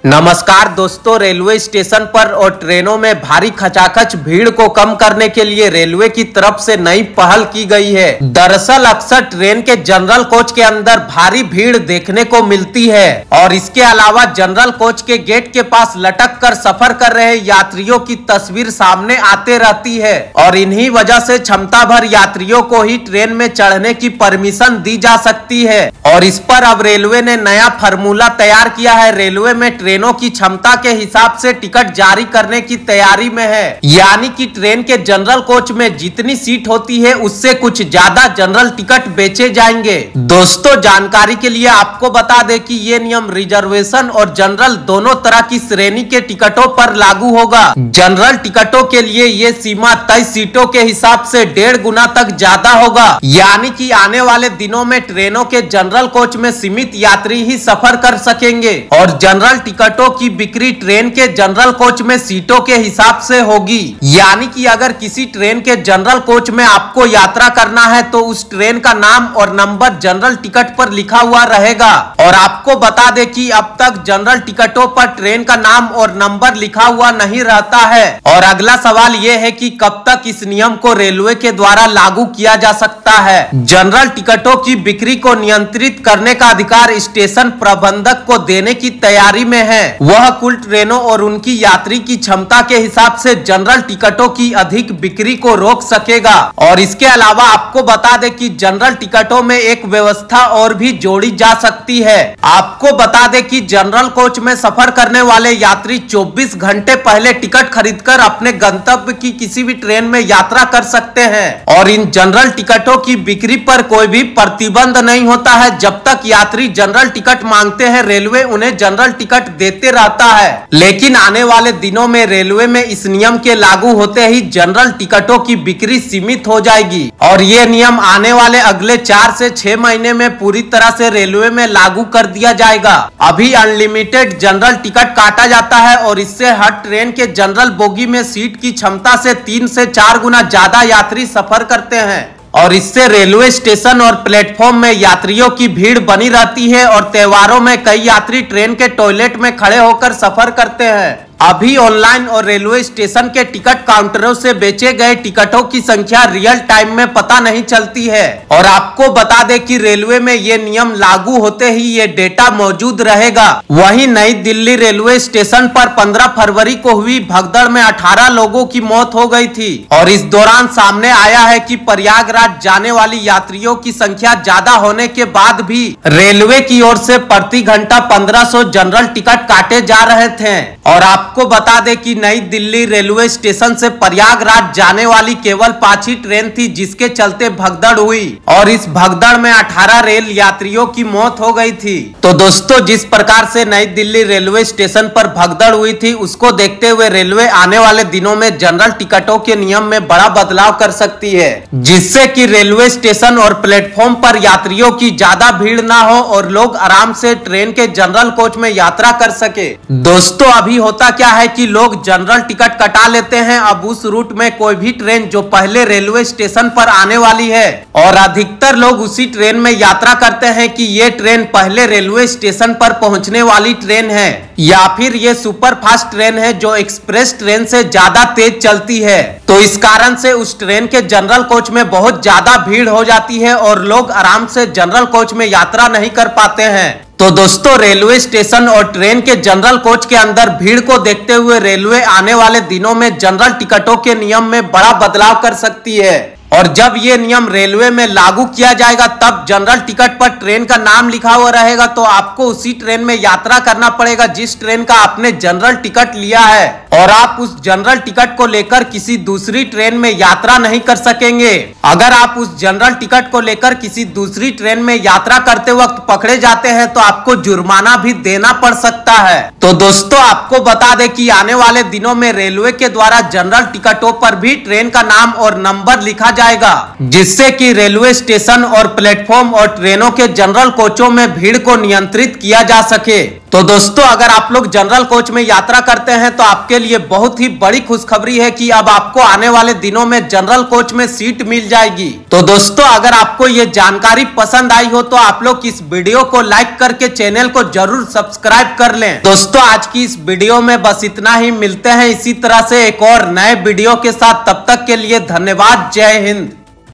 नमस्कार दोस्तों, railway station पर और ट्रेनों में भारी खचाखच भीड़ को कम करने के लिए रेलवे की तरफ से नई पहल की गई है। दरअसल अक्सर ट्रेन के जनरल कोच के अंदर भारी भीड़ देखने को मिलती है और इसके अलावा जनरल कोच के गेट के पास लटक कर सफर कर रहे यात्रियों की तस्वीर सामने आते रहती है और इन्हीं वजह से क्षमता भर यात्रियों को ही ट्रेन में चढ़ने की परमिशन दी जा सकती है। और इस पर अब रेलवे ने नया फार्मूला तैयार किया है। रेलवे में ट्रेनों की क्षमता के हिसाब से टिकट जारी करने की तैयारी में है, यानी कि ट्रेन के जनरल कोच में जितनी सीट होती है उससे कुछ ज्यादा जनरल टिकट बेचे जाएंगे। दोस्तों, जानकारी के लिए आपको बता दें कि ये नियम रिजर्वेशन और जनरल दोनों तरह की श्रेणी के टिकटों पर लागू होगा। जनरल टिकटों के लिए ये सीमा तय सीटों के हिसाब से 1.5 गुना तक ज्यादा होगा, यानी कि आने वाले दिनों में ट्रेनों के जनरल कोच में सीमित यात्री ही सफर कर सकेंगे और जनरल टिकटों की बिक्री ट्रेन के जनरल कोच में सीटों के हिसाब से होगी। यानी कि अगर किसी ट्रेन के जनरल कोच में आपको यात्रा करना है तो उस ट्रेन का नाम और नंबर जनरल टिकट पर लिखा हुआ रहेगा। और आपको बता दें कि अब तक जनरल टिकटों पर ट्रेन का नाम और नंबर लिखा हुआ नहीं रहता है। और अगला सवाल ये है कि कब तक इस नियम को रेलवे के द्वारा लागू किया जा सकता है। जनरल टिकटों की बिक्री को नियंत्रित करने का अधिकार स्टेशन प्रबंधक को देने की तैयारी में है। वह कुल ट्रेनों और उनकी यात्री की क्षमता के हिसाब से जनरल टिकटों की अधिक बिक्री को रोक सकेगा। और इसके अलावा आपको बता दें कि जनरल टिकटों में एक व्यवस्था और भी जोड़ी जा सकती है। आपको बता दें कि जनरल कोच में सफर करने वाले यात्री 24 घंटे पहले टिकट खरीदकर अपने गंतव्य की किसी भी ट्रेन में यात्रा कर सकते हैं और इन जनरल टिकटों की बिक्री पर कोई भी प्रतिबंध नहीं होता है। जब तक यात्री जनरल टिकट मांगते हैं, रेलवे उन्हें जनरल टिकट देते रहता है। लेकिन आने वाले दिनों में रेलवे में इस नियम के लागू होते ही जनरल टिकटों की बिक्री सीमित हो जाएगी और ये नियम आने वाले अगले 4 से 6 महीने में पूरी तरह से रेलवे में लागू कर दिया जाएगा। अभी अनलिमिटेड जनरल टिकट काटा जाता है और इससे हर ट्रेन के जनरल बोगी में सीट की क्षमता से 3 से 4 गुना ज्यादा यात्री सफर करते हैं और इससे रेलवे स्टेशन और प्लेटफॉर्म में यात्रियों की भीड़ बनी रहती है और त्योहारों में कई यात्री ट्रेन के टॉयलेट में खड़े होकर सफर करते हैं। अभी ऑनलाइन और रेलवे स्टेशन के टिकट काउंटरों से बेचे गए टिकटों की संख्या रियल टाइम में पता नहीं चलती है और आपको बता दें कि रेलवे में ये नियम लागू होते ही ये डेटा मौजूद रहेगा। वहीं नई दिल्ली रेलवे स्टेशन पर 15 फरवरी को हुई भगदड़ में 18 लोगों की मौत हो गई थी और इस दौरान सामने आया है कि प्रयागराज जाने वाली यात्रियों की संख्या ज्यादा होने के बाद भी रेलवे की ओर से प्रति घंटा 1500 जनरल टिकट काटे जा रहे थे। और आपको बता दें कि नई दिल्ली रेलवे स्टेशन से प्रयागराज जाने वाली केवल 5 ही ट्रेन थी, जिसके चलते भगदड़ हुई और इस भगदड़ में 18 रेल यात्रियों की मौत हो गई थी। तो दोस्तों, जिस प्रकार से नई दिल्ली रेलवे स्टेशन पर भगदड़ हुई थी, उसको देखते हुए रेलवे आने वाले दिनों में जनरल टिकटों के नियम में बड़ा बदलाव कर सकती है, जिससे कि रेलवे स्टेशन और प्लेटफॉर्म पर यात्रियों की ज्यादा भीड़ ना हो और लोग आराम से ट्रेन के जनरल कोच में यात्रा कर सके। दोस्तों, अभी होता क्या है कि लोग जनरल टिकट कटा लेते हैं अब उस रूट में कोई भी ट्रेन जो पहले रेलवे स्टेशन पर आने वाली है और अधिकतर लोग उसी ट्रेन में यात्रा करते हैं कि ये ट्रेन पहले रेलवे स्टेशन पर पहुंचने वाली ट्रेन है या फिर ये सुपर फास्ट ट्रेन है जो एक्सप्रेस ट्रेन से ज्यादा तेज चलती है। तो इस कारण से उस ट्रेन के जनरल कोच में बहुत ज्यादा भीड़ हो जाती है और लोग आराम से जनरल कोच में यात्रा नहीं कर पाते हैं। तो दोस्तों, रेलवे स्टेशन और ट्रेन के जनरल कोच के अंदर भीड़ को देखते हुए रेलवे आने वाले दिनों में जनरल टिकटों के नियम में बड़ा बदलाव कर सकती है और जब ये नियम रेलवे में लागू किया जाएगा तब जनरल टिकट पर ट्रेन का नाम लिखा हुआ रहेगा तो आपको उसी ट्रेन में यात्रा करना पड़ेगा जिस ट्रेन का आपने जनरल टिकट लिया है और आप उस जनरल टिकट को लेकर किसी दूसरी ट्रेन में यात्रा नहीं कर सकेंगे। अगर आप उस जनरल टिकट को लेकर किसी दूसरी ट्रेन में यात्रा करते वक्त पकड़े जाते हैं तो आपको जुर्माना भी देना पड़ सकता है। तो दोस्तों, आपको बता दें कि आने वाले दिनों में रेलवे के द्वारा जनरल टिकटों पर भी ट्रेन का नाम और नंबर लिखा जाएगा, जिससे कि रेलवे स्टेशन और प्लेटफॉर्म और ट्रेनों के जनरल कोचों में भीड़ को नियंत्रित किया जा सके। तो दोस्तों, अगर आप लोग जनरल कोच में यात्रा करते हैं तो आपके लिए बहुत ही बड़ी खुशखबरी है कि अब आपको आने वाले दिनों में जनरल कोच में सीट मिल जाएगी। तो दोस्तों, अगर आपको ये जानकारी पसंद आई हो तो आप लोग इस वीडियो को लाइक करके चैनल को जरूर सब्सक्राइब कर लें। दोस्तों, आज की इस वीडियो में बस इतना ही। मिलते हैं इसी तरह से एक और नए वीडियो के साथ। तब तक के लिए धन्यवाद। जय हिंद।